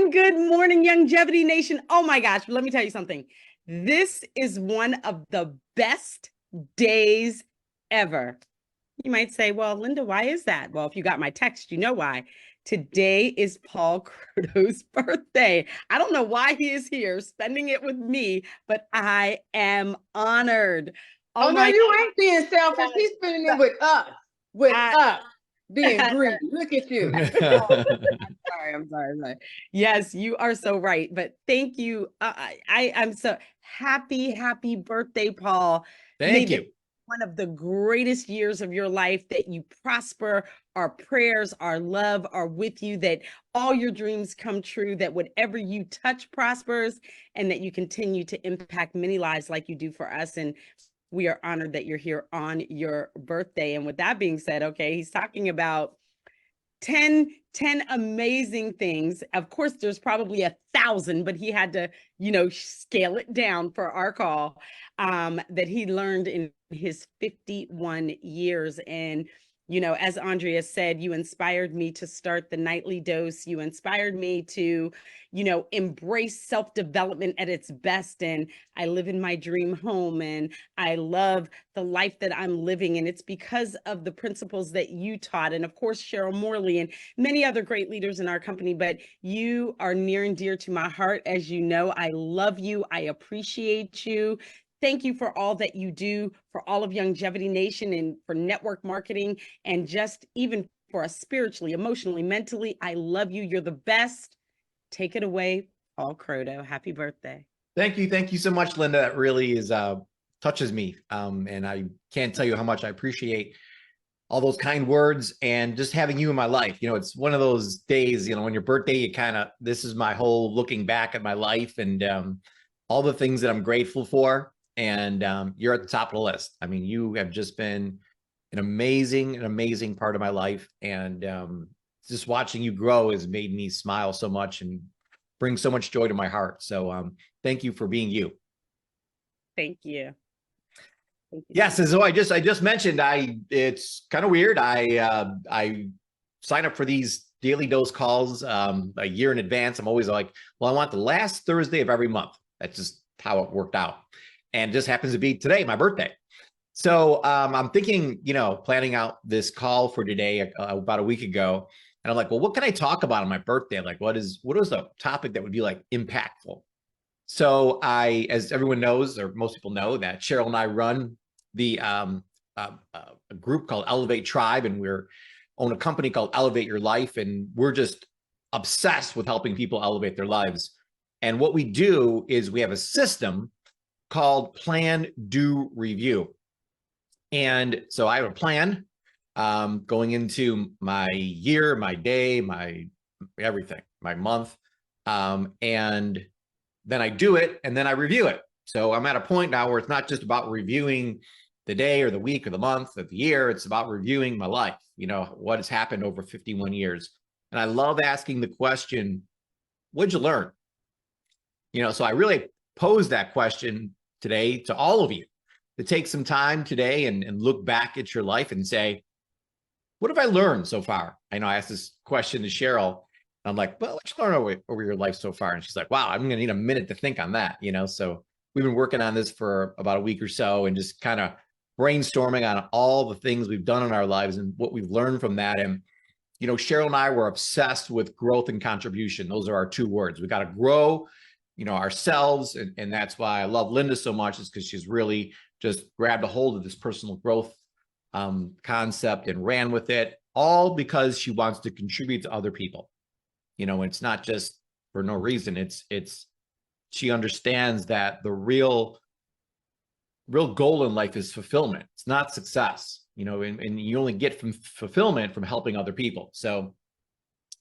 And good morning, Longevity Nation. Oh my gosh, let me tell you something. This is one of the best days ever. You might say, well, Linda, why is that? Well, if you got my text, you know why. Today is Paul Croto's birthday. I don't know why he is here spending it with me, but I am honored. Oh no, you ain't being selfish. He's spending it with us. Being greedy. Look at you. I'm sorry. Yes, you are so right. But thank you. I'm so happy birthday, Paul. Thank you. One of the greatest years of your life, that you prosper. Our prayers, our love are with you, that all your dreams come true, that whatever you touch prospers, and that you continue to impact many lives like you do for us. And we are honored that you're here on your birthday. And with that being said, okay, he's talking about 10 amazing things. Of course, there's probably 1,000, but he had to, scale it down for our call, that he learned in his 51 years. And as Andrea said, you inspired me to start the nightly dose. You inspired me to, embrace self-development at its best. And I live in my dream home, and I love the life that I'm living. And it's because of the principles that you taught. And of course, Cheryl Morley and many other great leaders in our company, but you are near and dear to my heart. As you know, I love you. I appreciate you. Thank you for all that you do for all of Longevity Nation, and for network marketing, and just even for us spiritually, emotionally, mentally. I love you. You're the best. Take it away, Paul Croto. Happy birthday. Thank you. Thank you so much, Linda. That really is touches me. And I can't tell you how much I appreciate all those kind words and just having you in my life. It's one of those days, on your birthday, this is my whole looking back at my life and all the things that I'm grateful for. And you're at the top of the list. I mean, you have just been an amazing part of my life. And just watching you grow has made me smile so much and bring so much joy to my heart. So thank you for being you. Thank you. Yes, as I just mentioned, it's kind of weird. I sign up for these daily dose calls a year in advance. I'm always like, well, I want the last Thursday of every month. That's just how it worked out. And it just happens to be today, my birthday. So I'm thinking, planning out this call for today about a week ago. And I'm like, well, what can I talk about on my birthday? Like, what is a topic that would be like impactful? So as everyone knows, or most people know, that Cheryl and I run the a group called ELEV8 Tribe, and own a company called Elevate Your Life. And we're just obsessed with helping people elevate their lives. And what we do is we have a system called Plan, Do, Review. And so I have a plan going into my year, my day, my everything, my month. And then I do it, and then I review it. So I'm at a point now where it's not just about reviewing the day or the week or the month or the year. It's about reviewing my life, what has happened over 51 years. And I love asking the question, what'd you learn? So I really posed that question today to all of you, to take some time today and look back at your life and say, what have I learned so far? I know I asked this question to Cheryl. I'm like, well, what you learn over your life so far? And she's like, wow, I'm going to need a minute to think on that. So we've been working on this for about a week or so, and just kind of brainstorming on all the things we've done in our lives and what we've learned from that. And, Cheryl and I were obsessed with growth and contribution. Those are our two words. We got to grow, ourselves. And that's why I love Linda so much, is because she's really just grabbed a hold of this personal growth concept and ran with it, all because she wants to contribute to other people. It's not just for no reason. She understands that the real goal in life is fulfillment. It's not success, and you only get from fulfillment from helping other people. So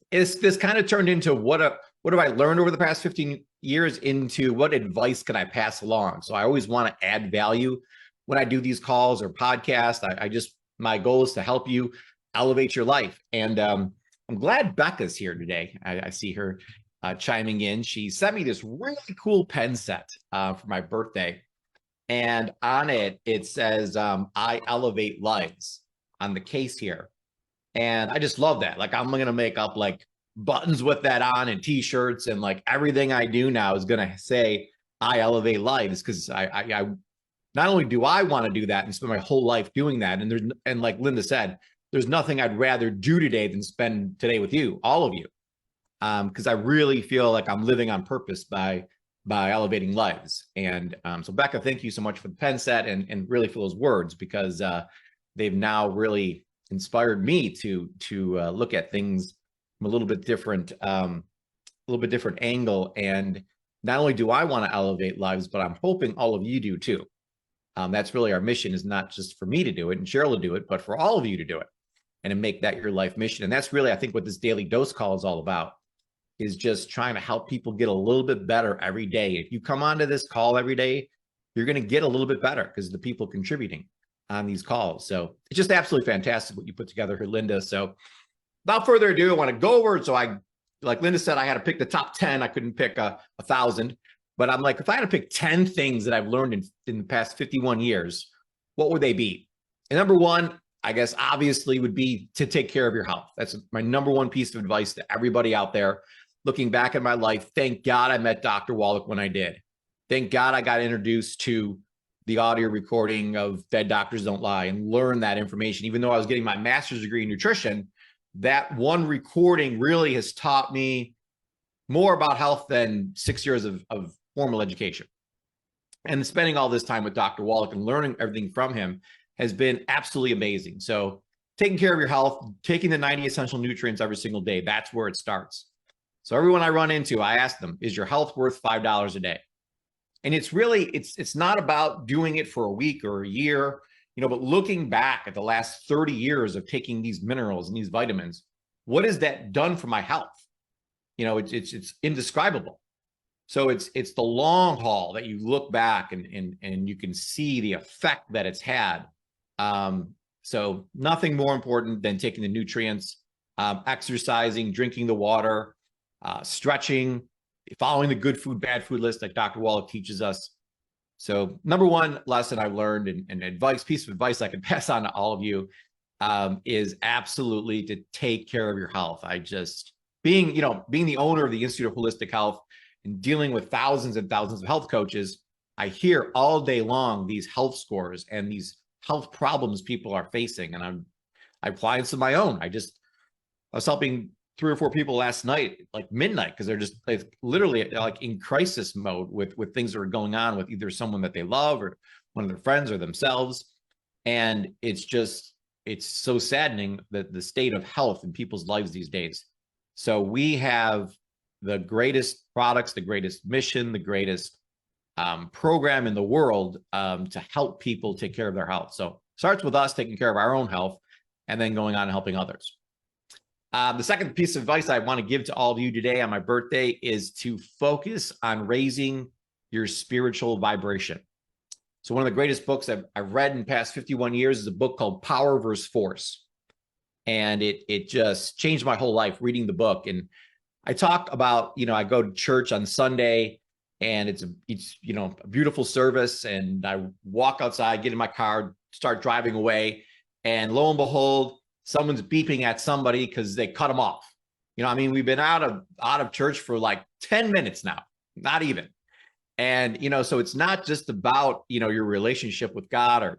this kind of turned into what have I learned over the past 15 years into what advice can I pass along? So I always want to add value when I do these calls or podcasts. My goal is to help you elevate your life. And I'm glad Becca's here today. I see her chiming in. She sent me this really cool pen set for my birthday. And on it, it says, I elevate lives on the case here. And I just love that. Like, I'm going to make up like buttons with that on and t-shirts, and like everything I do now is going to say I elevate lives, because I not only do I want to do that and spend my whole life doing that, and like Linda said, there's nothing I'd rather do today than spend today with you, all of you, because I really feel like I'm living on purpose by elevating lives. And so Becca, thank you so much for the pen set and really for those words, because they've now really inspired me to look at things from a little bit different angle. And not only do I want to elevate lives, but I'm hoping all of you do too. That's really our mission, is not just for me to do it and Cheryl to do it, but for all of you to do it and to make that your life mission. And that's really, I think, what this daily dose call is all about, is just trying to help people get a little bit better every day. If you come onto this call every day, you're going to get a little bit better because of the people contributing on these calls. So it's just absolutely fantastic what you put together here, Linda. So without further ado, I want to go over it. So like Linda said, I had to pick the top 10. I couldn't pick 1,000, but I'm like, if I had to pick 10 things that I've learned in the past 51 years, what would they be? And number one, I guess, obviously, would be to take care of your health. That's my number one piece of advice to everybody out there. Looking back at my life, thank God I met Dr. Wallach when I did. Thank God I got introduced to the audio recording of Dead Doctors Don't Lie and learned that information. Even though I was getting my master's degree in nutrition, that one recording really has taught me more about health than 6 years of formal education. And spending all this time with Dr. Wallach and learning everything from him has been absolutely amazing. So taking care of your health, taking the 90 essential nutrients every single day, that's where it starts. So everyone I run into, I ask them, is your health worth $5 a day? And it's really, it's not about doing it for a week or a year, but looking back at the last 30 years of taking these minerals and these vitamins, what has that done for my health? It's indescribable. So it's the long haul that you look back and you can see the effect that it's had. So nothing more important than taking the nutrients, exercising, drinking the water, stretching, following the good food, bad food list like Dr. Wallach teaches us. So number one lesson I learned and piece of advice I can pass on to all of you is absolutely to take care of your health. Being the owner of the Institute of Holistic Health and dealing with thousands and thousands of health coaches, I hear all day long these health scores and these health problems people are facing. And I apply some of my own. I was helping 3 or 4 people last night, like midnight, because they're literally like in crisis mode with things that are going on with either someone that they love or one of their friends or themselves. And it's so saddening that the state of health in people's lives these days. So we have the greatest products, the greatest mission, the greatest program in the world to help people take care of their health. So it starts with us taking care of our own health and then going on and helping others. The second piece of advice I want to give to all of you today on my birthday is to focus on raising your spiritual vibration. So one of the greatest books I've read in the past 51 years is a book called Power versus Force. And it just changed my whole life reading the book. And I talk about, I go to church on Sunday and it's a beautiful service. And I walk outside, get in my car, start driving away. And lo and behold, someone's beeping at somebody because they cut them off. We've been out of church for like 10 minutes now, not even. And, so it's not just about, your relationship with God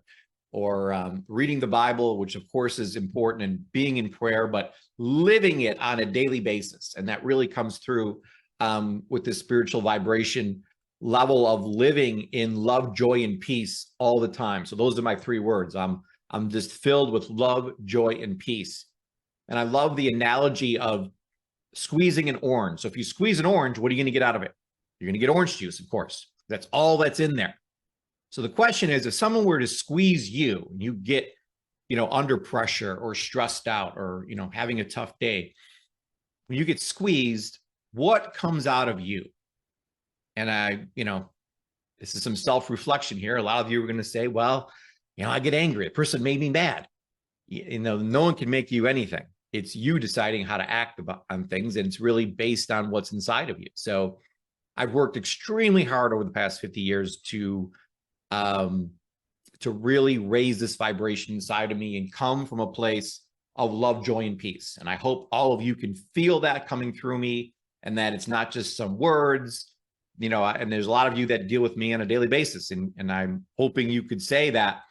or reading the Bible, which of course is important, and being in prayer, but living it on a daily basis. And that really comes through with this spiritual vibration level of living in love, joy, and peace all the time. So those are my 3 words. I'm just filled with love, joy, and peace. And I love the analogy of squeezing an orange. So if you squeeze an orange, what are you going to get out of it? You're going to get orange juice, of course. That's all that's in there. So the question is, if someone were to squeeze you and you get, under pressure or stressed out or, having a tough day, when you get squeezed, what comes out of you? And this is some self-reflection here. A lot of you are going to say, well, I get angry. A person made me mad. No one can make you anything. It's you deciding how to act on things, and it's really based on what's inside of you. So I've worked extremely hard over the past 50 years to really raise this vibration inside of me and come from a place of love, joy, and peace. And I hope all of you can feel that coming through me, and that it's not just some words, you know, and there's a lot of you that deal with me on a daily basis. And I'm hoping you could say that,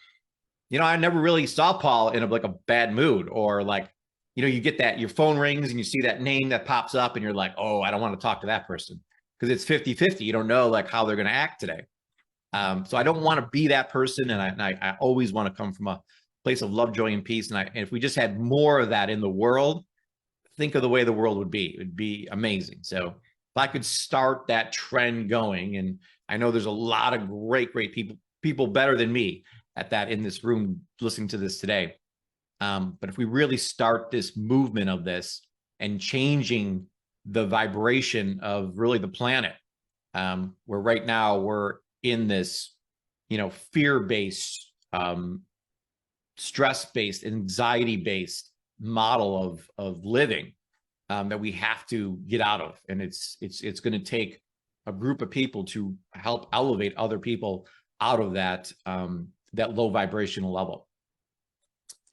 you know, I never really saw Paul in like a bad mood, or like, you know, you get that, your phone rings and you see that name that pops up and you're like, oh, I don't want to talk to that person, because it's 50-50. You don't know like how they're going to act today. So I don't want to be that person. And I always want to come from a place of love, joy, and peace. And if we just had more of that in the world, think of the way the world would be. It would be amazing. So if I could start that trend going, and I know there's a lot of great people better than me at that in this room listening to this today. But if we really start this movement of this and changing the vibration of really the planet, where right now we're in this, you know, fear-based, stress-based, anxiety-based model of living, that we have to get out of. And it's going to take a group of people to help elevate other people out of that, that low vibrational level.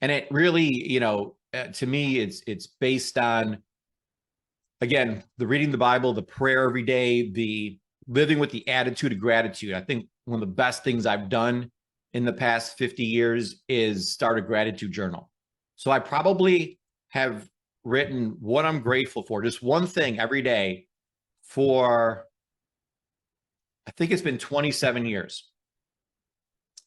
And it really, you know, to me, it's based on, again, the reading the Bible, the prayer every day, the living with the attitude of gratitude. I think one of the best things I've done in the past 50 years is start a gratitude journal. So I probably have written what I'm grateful for, just one thing every day for, I think it's been 27 years.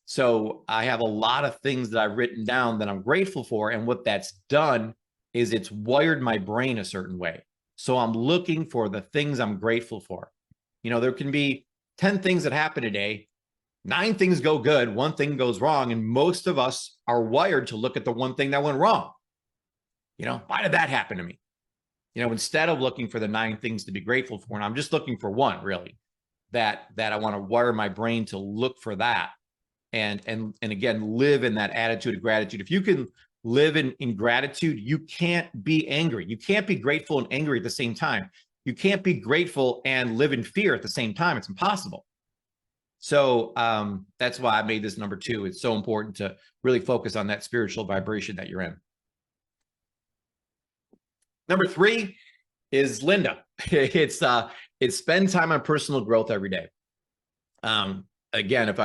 So I have a lot of things that I've written down that I'm grateful for. And what that's done is it's wired my brain a certain way. So I'm looking for the things I'm grateful for. You know, there can be 10 things that happen today. 9 things go good, 1 thing goes wrong. And most of us are wired to look at the one thing that went wrong. You know, why did that happen to me? You know, instead of looking for the 9 things to be grateful for, and I'm just looking for one, really, that I want to wire my brain to look for that. And again, live in that attitude of gratitude. If you can live in gratitude, you can't be angry. You can't be grateful and angry at the same time. You can't be grateful and live in fear at the same time. It's impossible. So that's why I made this number 2. It's so important to really focus on that spiritual vibration that you're in. Number 3 is Linda. It's spend time on personal growth every day. Again, if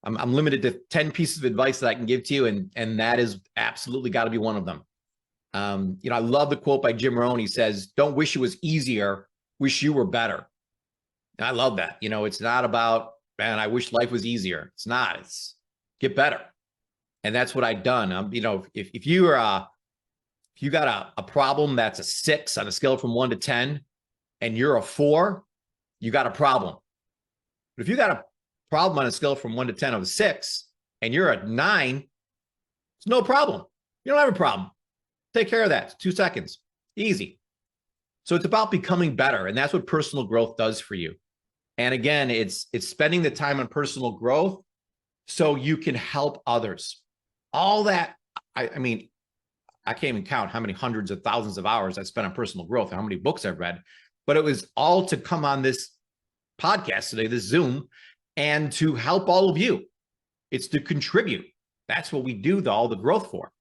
I'm limited to 10 pieces of advice that I can give to you, and that is absolutely got to be one of them. You know, I love the quote by Jim Rohn. He says, "Don't wish it was easier, wish you were better." And I love that. You know, it's not about, man, I wish life was easier. It's not. It's get better. And that's what I've done. You know, if you got a problem that's a 6 on a scale from 1 to 10, and you're a 4, you got a problem. But if you got a problem on a scale from 1 to 10 of a 6, and you're a 9, it's no problem. You don't have a problem. Take care of that. It's 2 seconds. Easy. So it's about becoming better. And that's what personal growth does for you. And again, it's spending the time on personal growth so you can help others. All that, I mean, I can't even count how many hundreds of thousands of hours I spent on personal growth and how many books I've read, but it was all to come on this podcast today, this Zoom, and to help all of you. It's to contribute. That's what we do all the growth for.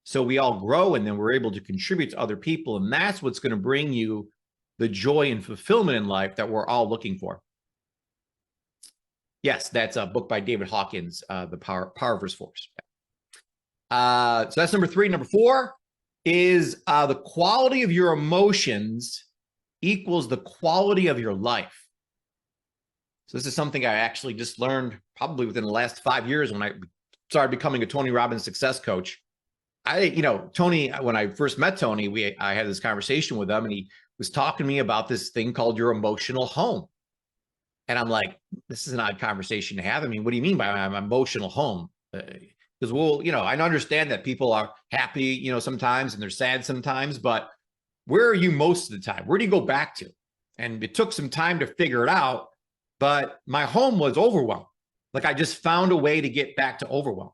So we all grow, and then we're able to contribute to other people. And that's what's going to bring you the joy and fulfillment in life that we're all looking for. Yes, that's a book by David Hawkins, The Power versus Force. So that's number 3. Number 4 is the quality of your emotions equals the quality of your life. So this is something I actually just learned probably within the last 5 years when I started becoming a Tony Robbins success coach. You know, Tony, when I first met Tony, I had this conversation with him, and he was talking to me about this thing called your emotional home. And I'm like, this is an odd conversation to have. I mean, what do you mean by my emotional home? Because, well, you know, I understand that people are happy, you know, sometimes, and they're sad sometimes, but where are you most of the time? Where do you go back to? And it took some time to figure it out, but my home was overwhelmed. Like I just found a way to get back to overwhelm.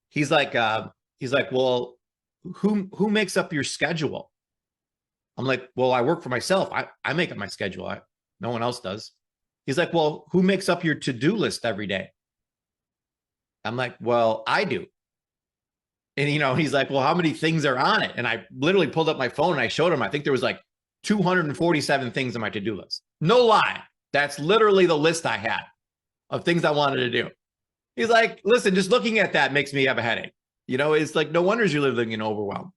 He's like, well, who makes up your schedule? I'm like, well, I work for myself. I make up my schedule. No one else does. He's like, well, who makes up your to-do list every day? I'm like, well, I do. And, he's like, well, how many things are on it? And I literally pulled up my phone and I showed him, I think there was like 247 things on my to-do list. No lie. That's literally the list I had of things I wanted to do. He's like, listen, just looking at that makes me have a headache. It's like, no wonder you're living in overwhelm.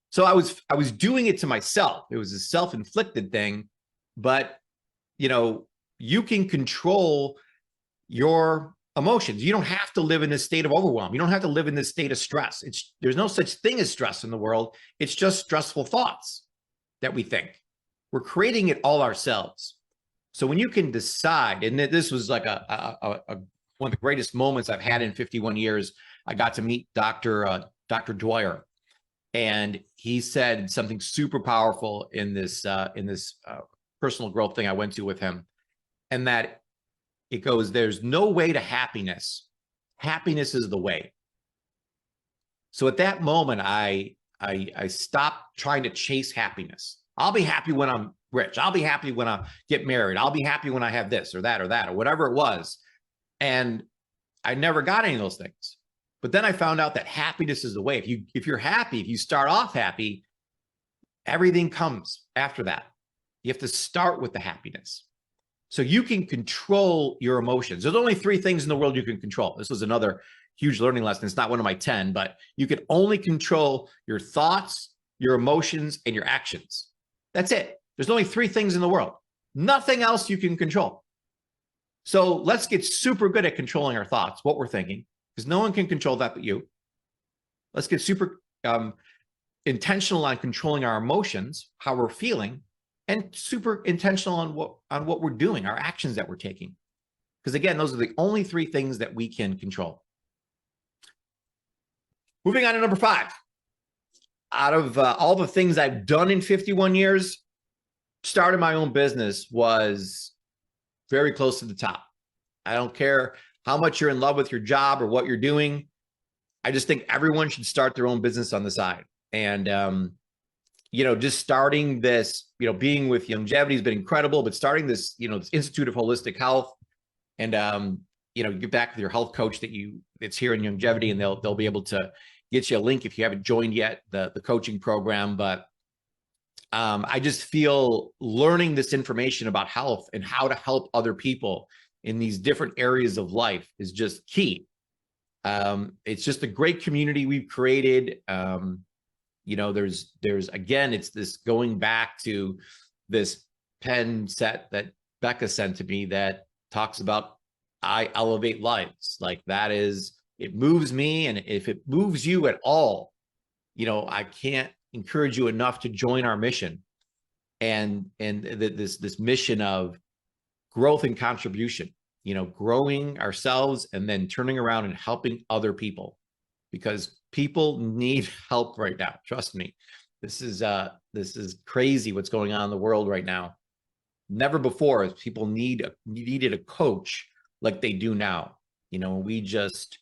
So I was doing it to myself. It was a self-inflicted thing, but you can control your emotions. You don't have to live in this state of overwhelm. You don't have to live in this state of stress. There's no such thing as stress in the world. It's just stressful thoughts that we think. We're creating it all ourselves. So when you can decide, and this was like one of the greatest moments I've had in 51 years, I got to meet Dr. Dwyer, and he said something super powerful in this personal growth thing I went to with him, and that it goes, there's no way to happiness. Happiness is the way. So at that moment, I stopped trying to chase happiness. I'll be happy when I'm rich. I'll be happy when I get married. I'll be happy when I have this or that or that or whatever it was. And I never got any of those things. But then I found out that happiness is the way. If you're happy, if you start off happy, everything comes after that. You have to start with the happiness. So you can control your emotions. There's only 3 things in the world you can control. This was another huge learning lesson. It's not one of my 10, but you can only control your thoughts, your emotions, and your actions. That's it. There's only 3 things in the world. Nothing else you can control. So let's get super good at controlling our thoughts, what we're thinking, because no one can control that but you. Let's get super intentional on controlling our emotions, how we're feeling, and super intentional on what we're doing, our actions that we're taking. Because again, those are the only 3 things that we can control. Moving on to number 5. Out of all the things I've done in 51 years, starting my own business was very close to the top. I don't care how much you're in love with your job or what you're doing. I just think everyone should start their own business on the side. And, just starting this, being with Longevity has been incredible, but starting this, this Institute of Holistic Health and, get back with your health coach that's here in Longevity, and they'll be able to get you a link if you haven't joined yet, the coaching program. But I just feel learning this information about health and how to help other people in these different areas of life is just key. It's just a great community we've created. There's again, it's this going back to this pen set that Becca sent to me that talks about I elevate lives. Like that is, it moves me. And if it moves you at all, I can't encourage you enough to join our mission and this mission of growth and contribution, growing ourselves and then turning around and helping other people, because people need help right now. Trust me. This is crazy what's going on in the world right now. Never before people needed a coach like they do now. We just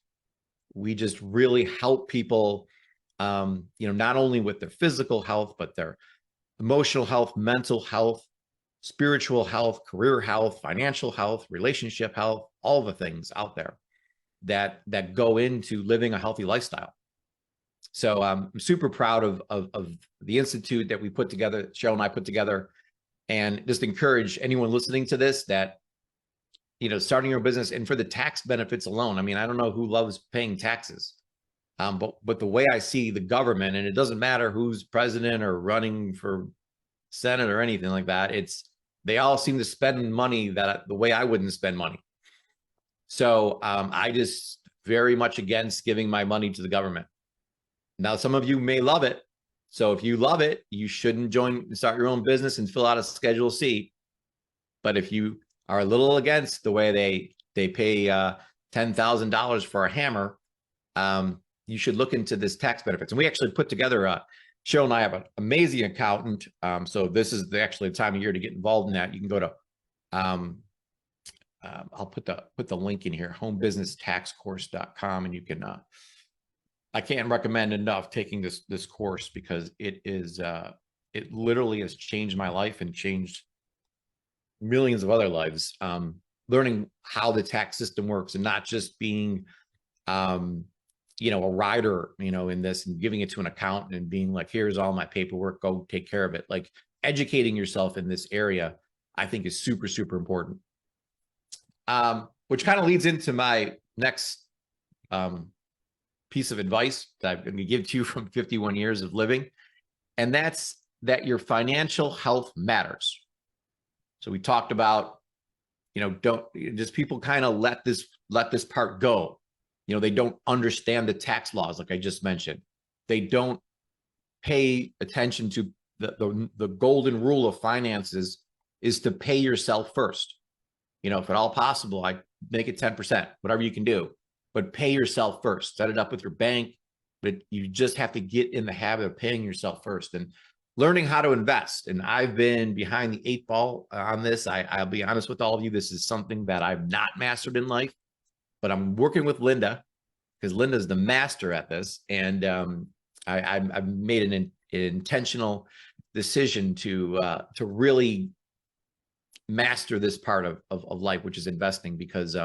really help people, not only with their physical health, but their emotional health, mental health, spiritual health, career health, financial health, relationship health, all the things out there that go into living a healthy lifestyle. So I'm super proud of the Institute that we put together, Cheryl and I put together, and just encourage anyone listening to this that, starting your business, and for the tax benefits alone. I mean, I don't know who loves paying taxes, but the way I see the government, and it doesn't matter who's president or running for Senate or anything like that, they all seem to spend money the way I wouldn't spend money. So I just very much against giving my money to the government. Now, some of you may love it. So if you love it, you shouldn't start your own business and fill out a Schedule C. But if you are a little against the way they pay $10,000 for a hammer, you should look into this tax benefits. And we actually put together Cheryl and I have an amazing accountant. So this is actually the time of year to get involved in that. You can go to, I'll put the link in here, homebusinesstaxcourse.com, and you can, I can't recommend enough taking this course, because it literally has changed my life and changed millions of other lives. Learning how the tax system works, and not just being, a rider, in this, and giving it to an accountant and being like, here's all my paperwork, go take care of it. Like, educating yourself in this area, I think, is super, super important. Which kind of leads into my next piece of advice that I'm going to give to you from 51 years of living. And that's that your financial health matters. So we talked about, don't just, people kind of let this part go. They don't understand the tax laws, like I just mentioned. They don't pay attention to the golden rule of finances is to pay yourself first. If at all possible, I make it 10%, whatever you can do, but pay yourself first. Set it up with your bank, but you just have to get in the habit of paying yourself first and learning how to invest. And I've been behind the 8 ball on this. I'll be honest with all of you. This is something that I've not mastered in life, but I'm working with Linda, because Linda's the master at this. And I've made an intentional decision to really master this part of life, which is investing, because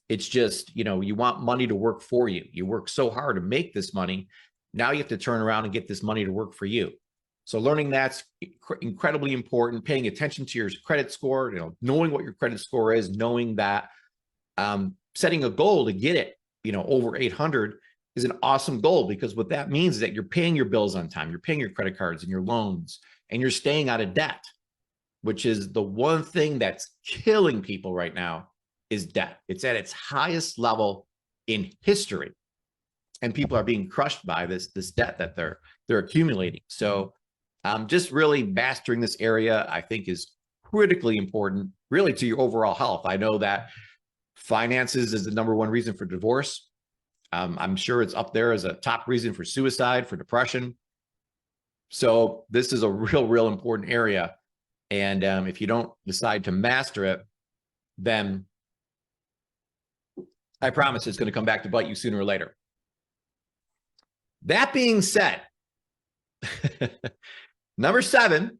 it's just, you want money to work for you. You work so hard to make this money. Now you have to turn around and get this money to work for you. So learning that's incredibly important. Paying attention to your credit score, knowing what your credit score is, knowing that, setting a goal to get it, over 800 is an awesome goal, because what that means is that you're paying your bills on time. You're paying your credit cards and your loans, and you're staying out of debt, which is the one thing that's killing people right now, is debt. It's at its highest level in history, and people are being crushed by this debt that they're accumulating. So just really mastering this area, I think, is critically important, really, to your overall health. I know that finances is the #1 reason for divorce. I'm sure it's up there as a top reason for suicide, for depression. So this is a real important area. And if you don't decide to master it, then I promise it's going to come back to bite you sooner or later. That being said, #7,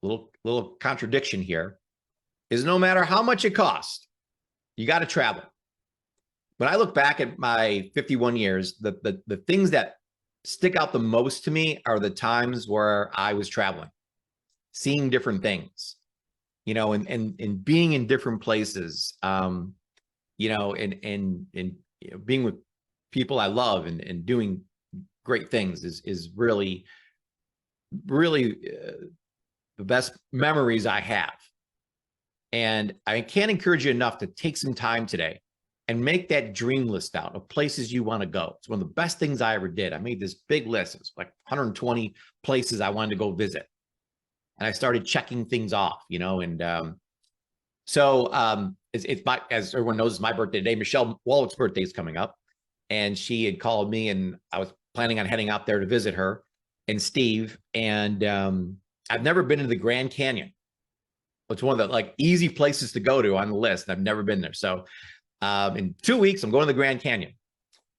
little contradiction here, is no matter how much it costs, you got to travel. When I look back at my 51 years, the things that stick out the most to me are the times where I was traveling, seeing different things, and being in different places, and being with people I love and doing great things is really the best memories I have. And I can't encourage you enough to take some time today and make that dream list out of places you want to go. It's one of the best things I ever did. I made this big list. It was like 120 places I wanted to go visit. And I started checking things off, so as everyone knows, it's my birthday today. Michelle Wallach's birthday is coming up, and she had called me, and I was planning on heading out there to visit her and Steve. And I've never been to the Grand Canyon. It's one of the easy places to go to on the list. I've never been there. So in 2 weeks, I'm going to the Grand Canyon,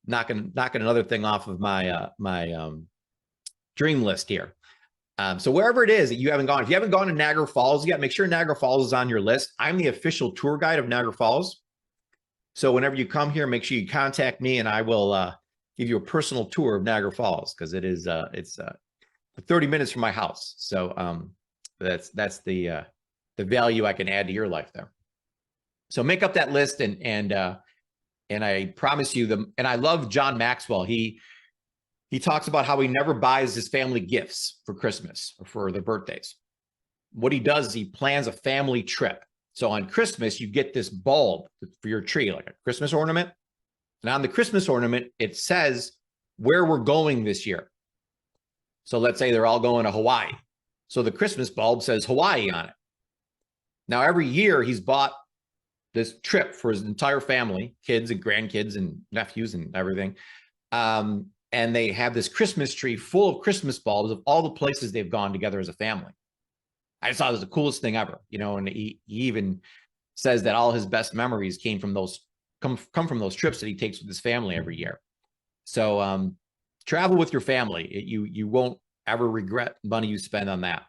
knocking another thing off of my dream list here. So wherever it is that you haven't gone, if you haven't gone to Niagara Falls yet, make sure Niagara Falls is on your list. I'm the official tour guide of Niagara Falls. So whenever you come here, make sure you contact me, and I will give you a personal tour of Niagara Falls, because it's 30 minutes from my house. So that's the value I can add to your life there. So make up that list, and I promise you and I love John Maxwell. He talks about how he never buys his family gifts for Christmas or for their birthdays. What he does is he plans a family trip. So on Christmas, you get this bulb for your tree, like a Christmas ornament. And on the Christmas ornament, it says where we're going this year. So let's say they're all going to Hawaii. So the Christmas bulb says Hawaii on it. Now, every year he's bought this trip for his entire family, kids and grandkids and nephews and everything. And they have this Christmas tree full of Christmas bulbs of all the places they've gone together as a family. I just thought it was the coolest thing ever, and he even says that all his best memories came from come from those trips that he takes with his family every year. So travel with your family. You won't ever regret money you spend on that.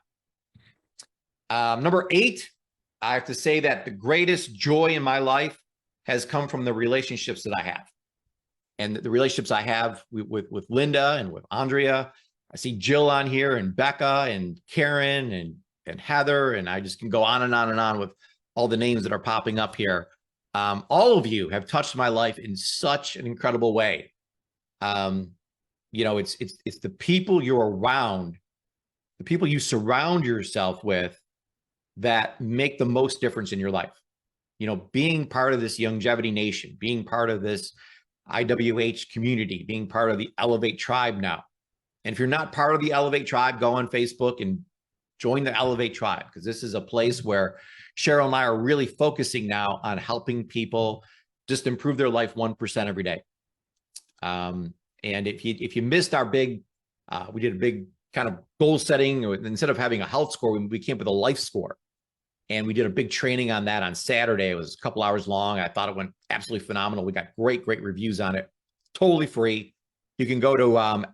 #8, I have to say that the greatest joy in my life has come from the relationships that I have. and the relationships I have with Linda and with Andrea. I see Jill on here, and Becca and Karen and Heather, and I just can go on and on and on with all the names that are popping up here. All of you have touched my life in such an incredible way. You know, it's the people you're around, the people you surround yourself with, that make the most difference in your life. You know, being part of this Longevity Nation, being part of this IWH community, being part of the ELEV8 tribe now. And if you're not part of the ELEV8 tribe, go on Facebook and join the ELEV8 tribe, because this is a place where Cheryl and I are really focusing now on helping people just improve their life 1% every day. And if you missed our big, we did a big kind of goal setting. Instead of having a health score, we came up with a life score. And we did a big training on that on Saturday. It was a couple hours long. I thought it went absolutely phenomenal. We got great reviews on it. Totally free. You can go to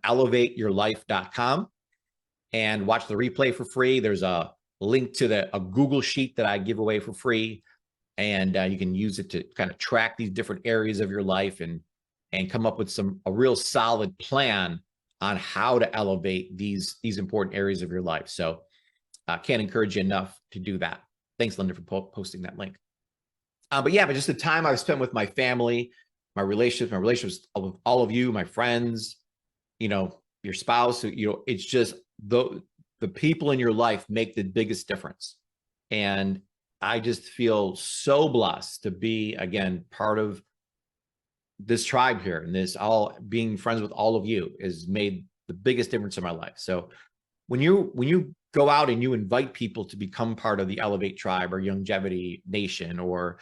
elevateyourlife.com and watch the replay for free. There's a link to a Google sheet that I give away for free. And you can use it to kind of track these different areas of your life and come up with a real solid plan on how to elevate these important areas of your life. So I can't encourage you enough to do that. Thanks, Linda, for posting that link. But just the time I've spent with my family, my relationships with all of you, my friends, you know, your spouse, you know, it's just the people in your life make the biggest difference. And I just feel so blessed to be, again, part of this tribe here, and being friends with all of you has made the biggest difference in my life. So when you go out and you invite people to become part of the ELEV8 tribe or Longevity Nation or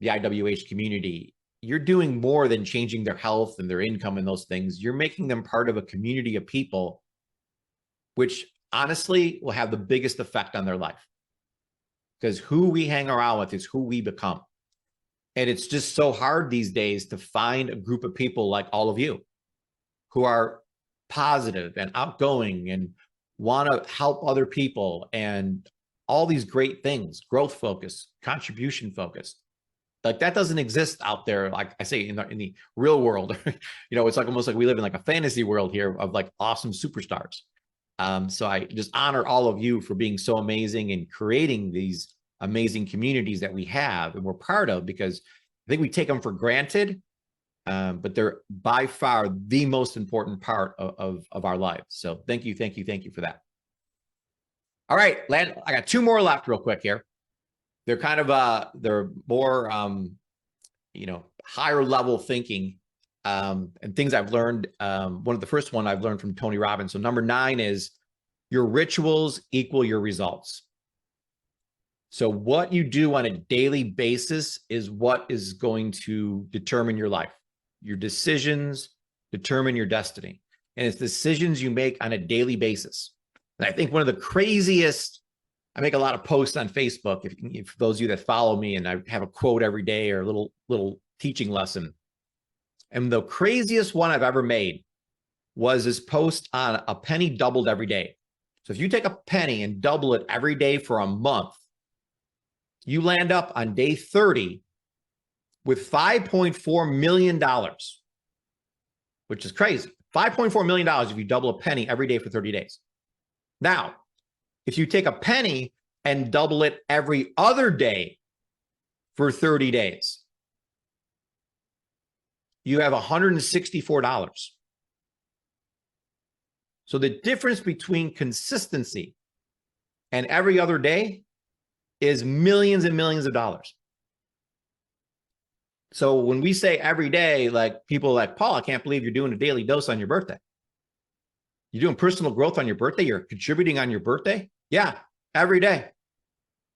the IWH community, you're doing more than changing their health and their income and those things. You're making them part of a community of people, which honestly will have the biggest effect on their life, because who we hang around with is who we become. And it's just so hard these days to find a group of people like all of you who are positive and outgoing and want to help other people and all these great things, growth focused, contribution focused. Like that doesn't exist out there. Like I say, in the real world, you know, it's like almost like we live in like a fantasy world here of like awesome superstars. So I just honor all of you for being so amazing and creating these amazing communities that we have and we're part of, because I think we take them for granted, but they're by far the most important part of our lives. So thank you for that. All right, I got two more left real quick here. They're kind of they're more you know, higher level thinking and things I've learned. One of the first one I've learned from Tony Robbins. So number 9 is your rituals equal your results. So what you do on a daily basis is what is going to determine your life. Your decisions determine your destiny. And it's decisions you make on a daily basis. And I think one of the craziest, I make a lot of posts on Facebook, if those of you that follow me, and I have a quote every day or a little teaching lesson. And the craziest one I've ever made was this post on a penny doubled every day. So if you take a penny and double it every day for a month, you land up on day 30 with $5.4 million, which is crazy. $5.4 million if you double a penny every day for 30 days. Now, if you take a penny and double it every other day for 30 days, you have $164. So the difference between consistency and every other day is millions and millions of dollars. So when we say every day, like people are like, Paul, I can't believe you're doing a daily dose on your birthday. You're doing personal growth on your birthday. You're contributing on your birthday. Yeah, every day.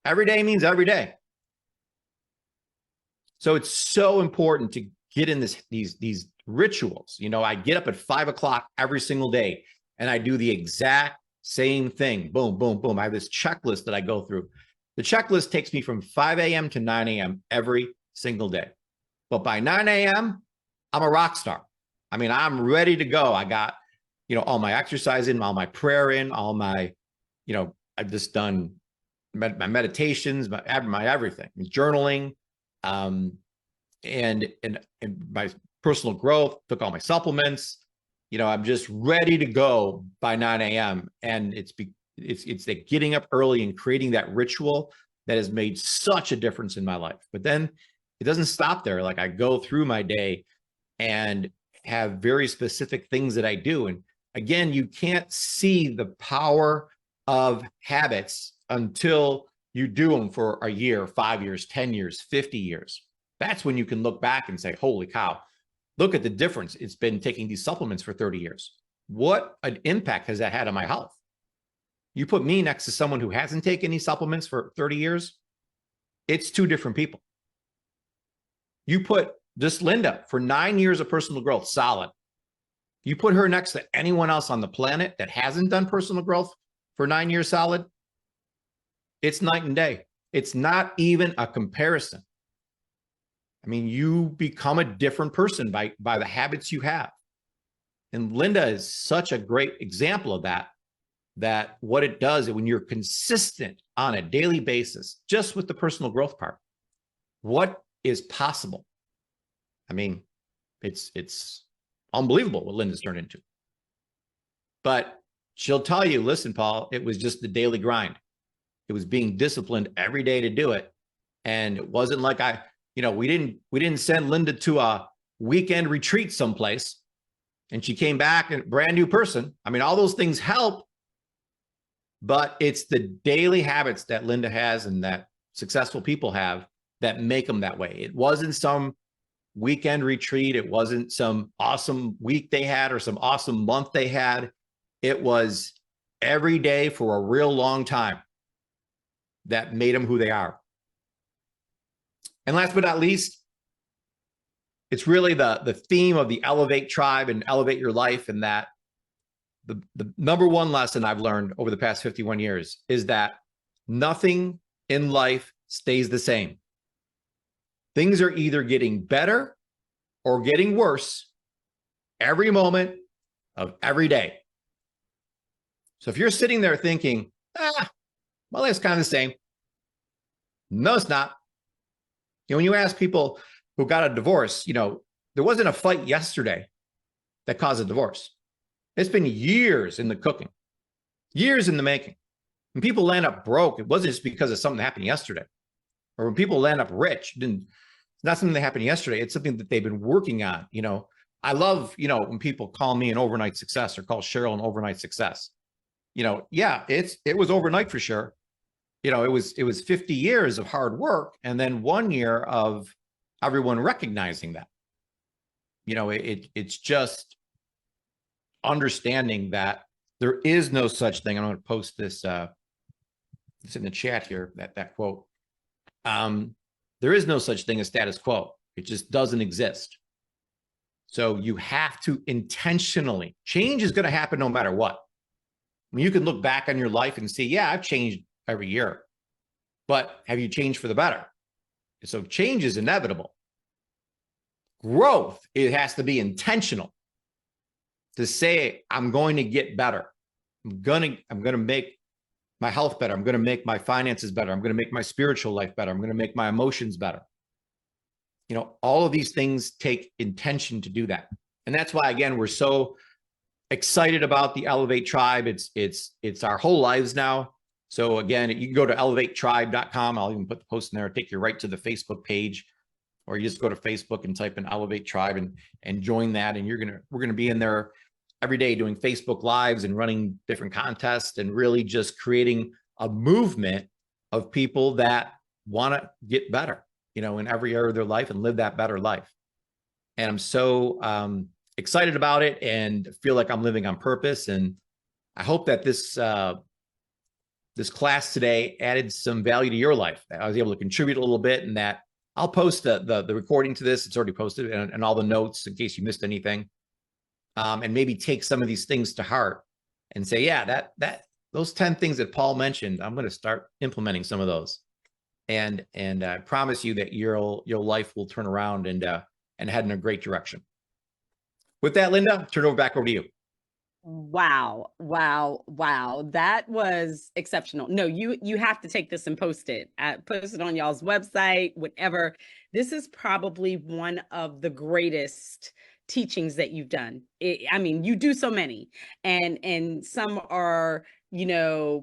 Every day means every day. So it's so important to get in these rituals. You know, I get up at 5 o'clock every single day and I do the exact same thing. Boom, boom, boom. I have this checklist that I go through. The checklist takes me from 5 a.m. to 9 a.m. every single day. But by 9 a.m., I'm a rock star. I mean, I'm ready to go. I got, you know, all my exercise in, all my prayer in, all my, you know, I've just done my meditations, my everything, journaling, and my personal growth, took all my supplements. I'm just ready to go by 9 a.m. And it's that getting up early and creating that ritual that has made such a difference in my life. But then it doesn't stop there. Like, I go through my day and have very specific things that I do. And again, you can't see the power of habits until you do them for a year, 5 years, 10 years, 50 years. That's when you can look back and say, holy cow, look at the difference. It's been taking these supplements for 30 years. What an impact has that had on my health? You put me next to someone who hasn't taken any supplements for 30 years, it's two different people. You put just Linda for 9 years of personal growth, solid. You put her next to anyone else on the planet that hasn't done personal growth for 9 years solid, it's night and day. It's not even a comparison. I mean, you become a different person by the habits you have. And Linda is such a great example of that what it does when you're consistent on a daily basis, just with the personal growth part, what is possible? I mean, it's unbelievable what Linda's turned into. But she'll tell you, listen, Paul, it was just the daily grind. It was being disciplined every day to do it. And it wasn't like we didn't send Linda to a weekend retreat someplace and she came back a brand new person. I mean, all those things help, but it's the daily habits that Linda has and that successful people have that make them that way. It wasn't some weekend retreat. It wasn't some awesome week they had or some awesome month they had. It was every day for a real long time that made them who they are. And last but not least, it's really the theme of the Elevate Tribe and Elevate Your Life, and that the number one lesson I've learned over the past 51 years is that nothing in life stays the same. Things are either getting better or getting worse every moment of every day. So if you're sitting there thinking, well, it's kind of the same. No, it's not. When you ask people who got a divorce, there wasn't a fight yesterday that caused a divorce. It's been years in the cooking, years in the making. When people land up broke, it wasn't just because of something that happened yesterday. Or when people land up rich, it's not something that happened yesterday. It's something that they've been working on. I love, when people call me an overnight success or call Cheryl an overnight success. Yeah, it was overnight for sure. It was 50 years of hard work and then 1 year of everyone recognizing that. It's just understanding that there is no such thing. I'm going to post this. It's in the chat here. That quote. There is no such thing as status quo. It just doesn't exist. So you have to intentionally. Change is going to happen no matter what. I mean, you can look back on your life and see, yeah, I've changed every year, but have you changed for the better? So change is inevitable. Growth, it has to be intentional to say, I'm going to get better. I'm going to make my health better. I'm going to make my finances better. I'm going to make my spiritual life better. I'm going to make my emotions better. All of these things take intention to do that. And that's why, again, we're so excited about the Elevate Tribe. It's our whole lives now. So again, you can go to elevatetribe.com. I'll even put the post in there, take you right to the Facebook page, or you just go to Facebook and type in Elevate Tribe and join that. And we're gonna be in there every day doing Facebook Lives and running different contests and really just creating a movement of people that want to get better, in every area of their life and live that better life. And I'm so excited about it and feel like I'm living on purpose. And I hope that this class today added some value to your life. I was able to contribute a little bit, and that I'll post the recording to this. It's already posted, and all the notes in case you missed anything. And maybe take some of these things to heart and say, yeah, those 10 things that Paul mentioned, I'm going to start implementing some of those. And I promise you that your life will turn around and head in a great direction. With that, Linda, turn it back over to you. Wow, wow, wow. That was exceptional. No, you have to take this and post it on y'all's website, whatever. This is probably one of the greatest teachings that you've done. I mean, you do so many, and some are,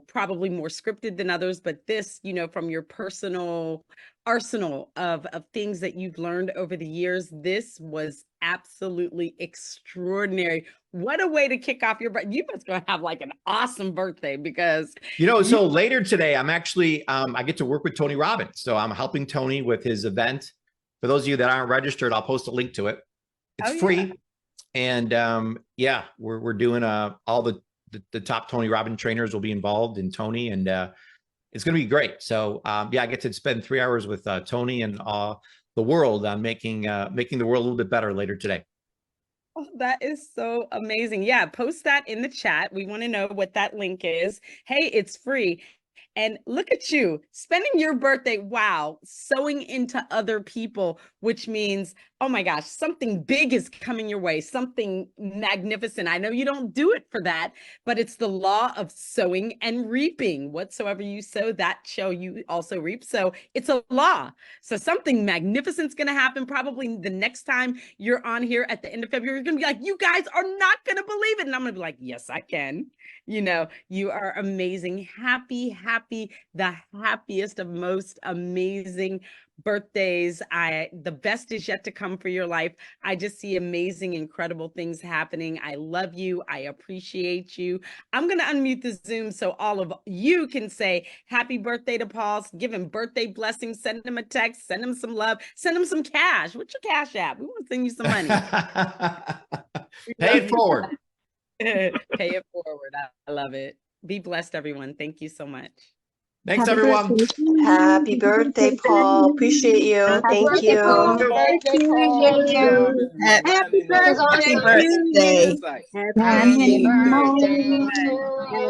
probably more scripted than others, but this, from your personal arsenal of things that you've learned over the years, this was absolutely extraordinary. What a way to kick off your birthday. You must gonna have like an awesome birthday because so later today, I'm actually I get to work with Tony Robbins. So I'm helping Tony with his event. For those of you that aren't registered, I'll post a link to it. It's free. And yeah, we're doing all the top Tony Robbins trainers will be involved in Tony, and it's going to be great. So yeah, I get to spend 3 hours with Tony and the world on making the world a little bit better later today. Oh, that is so amazing. Yeah, post that in the chat. We want to know what that link is. Hey, it's free. And look at you spending your birthday, wow, sewing into other people, which means, oh my gosh, something big is coming your way, something magnificent. I know you don't do it for that, but it's the law of sowing and reaping. Whatsoever you sow, that shall you also reap. So it's a law. So something magnificent is going to happen. Probably the next time you're on here at the end of February, you're going to be like, you guys are not going to believe it. And I'm going to be like, yes, I can. You are amazing. Happy, the happiest of most amazing birthdays. The best is yet to come for your life. I just see amazing, incredible things happening. I love you. I appreciate you. I'm going to unmute the Zoom so all of you can say happy birthday to Paul, give him birthday blessings, send him a text, send him some love, send him some cash. What's your cash app? We want to send you some money. Pay it forward. Pay it forward. I love it. Be blessed, everyone. Thank you so much. Thanks, everyone. Happy birthday, Paul. Appreciate you. Thank you. Happy birthday. Happy birthday. Happy birthday.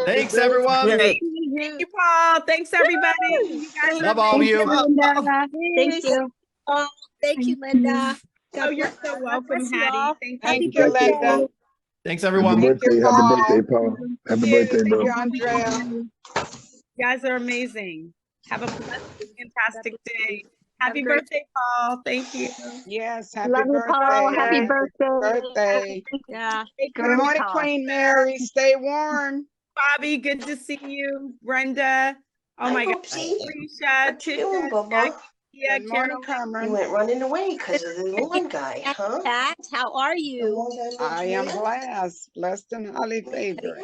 Thanks, everyone. Thank you, Paul. Thanks, everybody. You guys love all of you. Thank you. Thank you, Linda. Oh, you're so welcome, Hattie. Thank you, Linda. Thanks, everyone. Happy birthday, Paul. Happy birthday, Thank bro. you, Andrea. You guys are amazing. Have a blessed, fantastic day. Happy birthday, Paul. Thank you. Yes, happy Love you, birthday. Paul. Happy birthday. Yeah. Good morning, Queen Mary. Stay warm. Bobby, good to see you. Brenda. Oh my God. Risha, Tisha, Jackie, Good morning, You Cameron. went running away because of the lawn guy, huh? Pat, how are you? I am blessed and highly favored.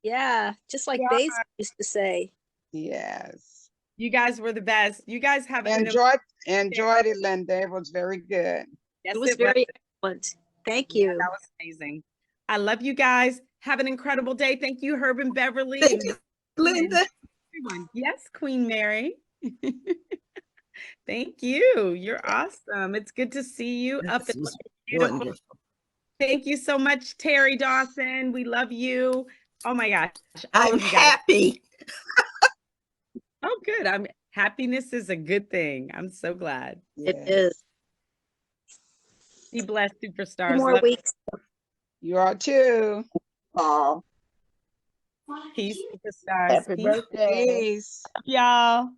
Yeah, just like Basil used to say. Yes. You guys were the best. You guys have Enjoyed it, Linda. It was very good. Yes, It was very excellent. Thank you. That was amazing. I love you guys. Have an incredible day. Thank you, Herb and Beverly. Thank you, Linda. Everyone. Yes, Queen Mary. Thank you. You're awesome. It's good to see you up. Beautiful. Thank you so much, Terry Dawson. We love you. Oh my gosh. I'm happy. Oh, good. Happiness is a good thing. I'm so glad. It is. Be blessed, superstars. 2 more weeks. You are too. Paul. Peace, superstars. Happy birthday. Peace. Y'all.